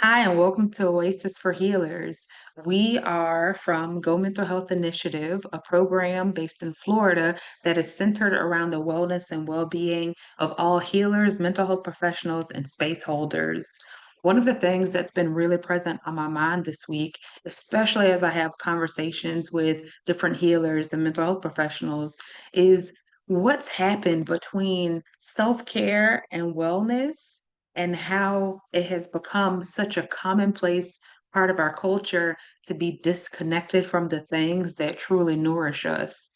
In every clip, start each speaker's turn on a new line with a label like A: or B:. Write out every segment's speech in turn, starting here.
A: Hi, and welcome to Oasis for Healers. We are from Go Mental Health Initiative, a program based in Florida that is centered around the wellness and well-being of all healers, mental health professionals, and space holders. One of the things that's been really present on my mind this week, especially as I have conversations with different healers and mental health professionals, is what's happened between self-care and wellness and how it has become such a commonplace part of our culture to be disconnected from the things that truly nourish us.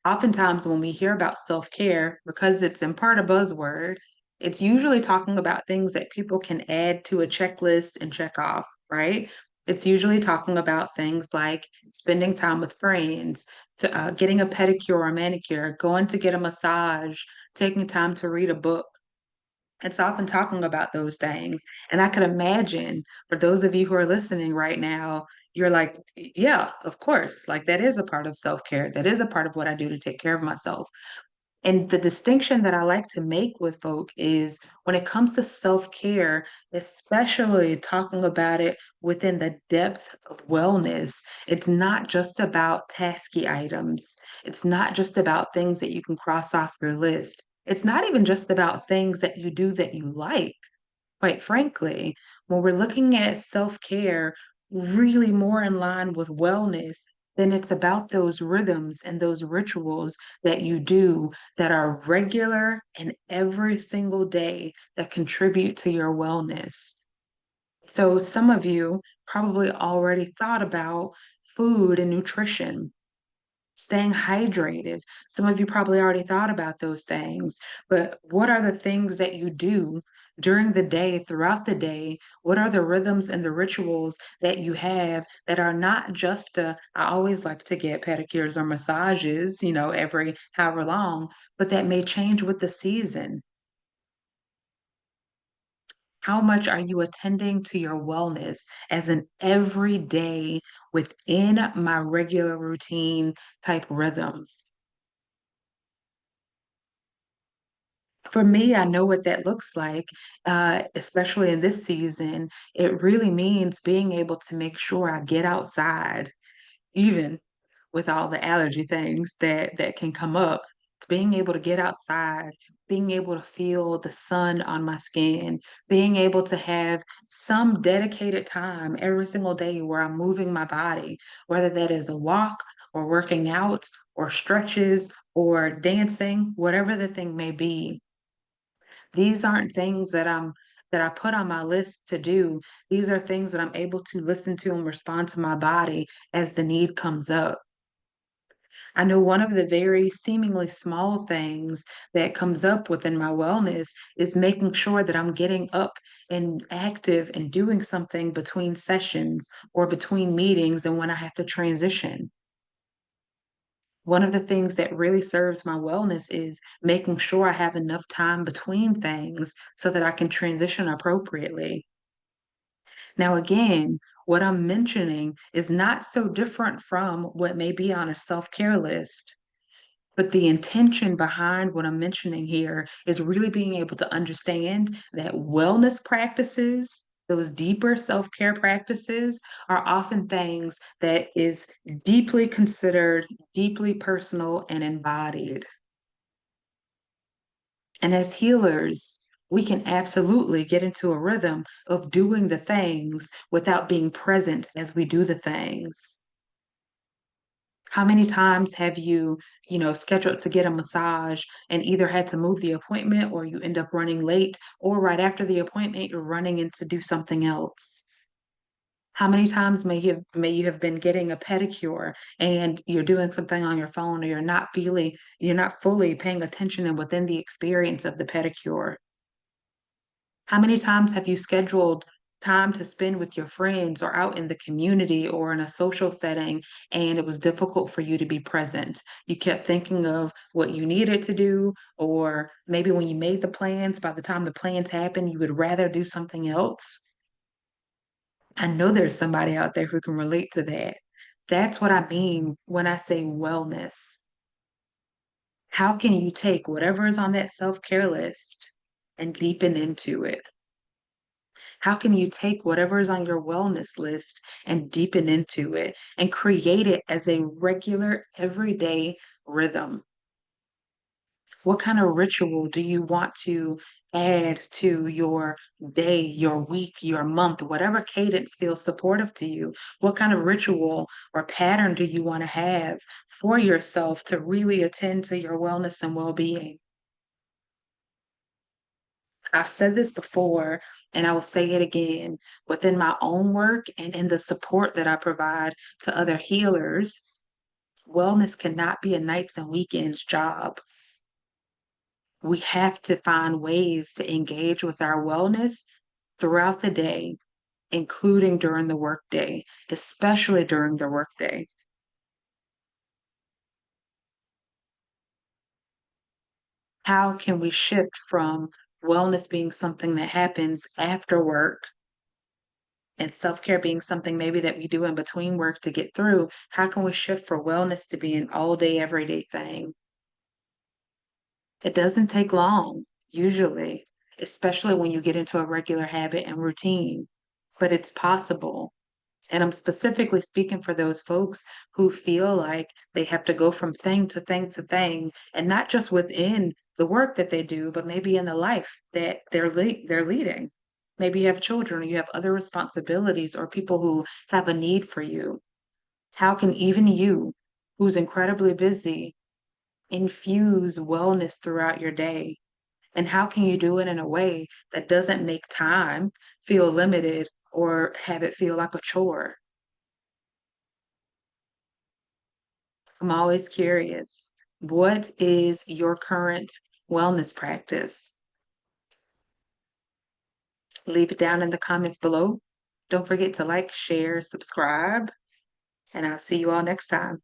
A: Oftentimes, when we hear about self care, because it's in part a buzzword, it's usually talking about things that people can add to a checklist and check off, right? It's usually talking about things like spending time with friends, getting a pedicure or manicure, going to get a massage, taking time to read a book. It's often talking about those things. And I can imagine for those of you who are listening right now, you're like, yeah, of course. Like that is a part of self-care. That is a part of what I do to take care of myself. And the distinction that I like to make with folk is when it comes to self-care, especially talking about it within the depth of wellness, it's not just about tasky items. It's not just about things that you can cross off your list. It's not even just about things that you do that you like. Quite frankly, when we're looking at self-care really more in line with wellness, then it's about those rhythms and those rituals that you do that are regular and every single day that contribute to your wellness. So some of you probably already thought about food and nutrition, staying hydrated. Some of you probably already thought about those things, but what are the things that you do during the day, throughout the day? What are the rhythms and the rituals that you have that are not just I always like to get pedicures or massages, every however long, but that may change with the season. How much are you attending to your wellness as an everyday within my regular routine type rhythm? For me, I know what that looks like, especially in this season. It really means being able to make sure I get outside, even with all the allergy things that can come up. Being able to get outside, being able to feel the sun on my skin, being able to have some dedicated time every single day where I'm moving my body, whether that is a walk or working out or stretches or dancing, whatever the thing may be. These aren't things that I put on my list to do. These are things that I'm able to listen to and respond to my body as the need comes up. I know one of the very seemingly small things that comes up within my wellness is making sure that I'm getting up and active and doing something between sessions or between meetings and when I have to transition. One of the things that really serves my wellness is making sure I have enough time between things so that I can transition appropriately. Now, again, what I'm mentioning is not so different from what may be on a self care list. But the intention behind what I'm mentioning here is really being able to understand that wellness practices, those deeper self-care practices, are often things that is deeply considered, deeply personal, and embodied. And as healers, we can absolutely get into a rhythm of doing the things without being present as we do the things. How many times have you scheduled to get a massage and either had to move the appointment or you end up running late, or right after the appointment, you're running in to do something else? How many times may you have been getting a pedicure and you're doing something on your phone or you're not fully paying attention and within the experience of the pedicure? How many times have you scheduled time to spend with your friends or out in the community or in a social setting and it was difficult for you to be present? You kept thinking of what you needed to do, or maybe when you made the plans, by the time the plans happened, you would rather do something else. I know there's somebody out there who can relate to that. That's what I mean when I say wellness. How can you take whatever is on that self care list and deepen into it? How can you take whatever is on your wellness list and deepen into it and create it as a regular, everyday rhythm? What kind of ritual do you want to add to your day, your week, your month, whatever cadence feels supportive to you? What kind of ritual or pattern do you want to have for yourself to really attend to your wellness and well being? I've said this before, and I will say it again within my own work and in the support that I provide to other healers. Wellness cannot be a nights and weekends job. We have to find ways to engage with our wellness throughout the day, including during the workday, especially during the workday. How can we shift from wellness being something that happens after work and self-care being something maybe that we do in between work to get through? How can we shift for wellness to be an all day, everyday thing? It doesn't take long, usually, especially when you get into a regular habit and routine, but it's possible. And I'm specifically speaking for those folks who feel like they have to go from thing to thing to thing, and not just within the work that they do, but maybe in the life that they're leading. Maybe you have children, or you have other responsibilities, or people who have a need for you. How can even you, who's incredibly busy, infuse wellness throughout your day? And how can you do it in a way that doesn't make time feel limited or have it feel like a chore? I'm always curious. What is your current wellness practice? Leave it down in the comments below. Don't forget to like, share, subscribe, and I'll see you all next time.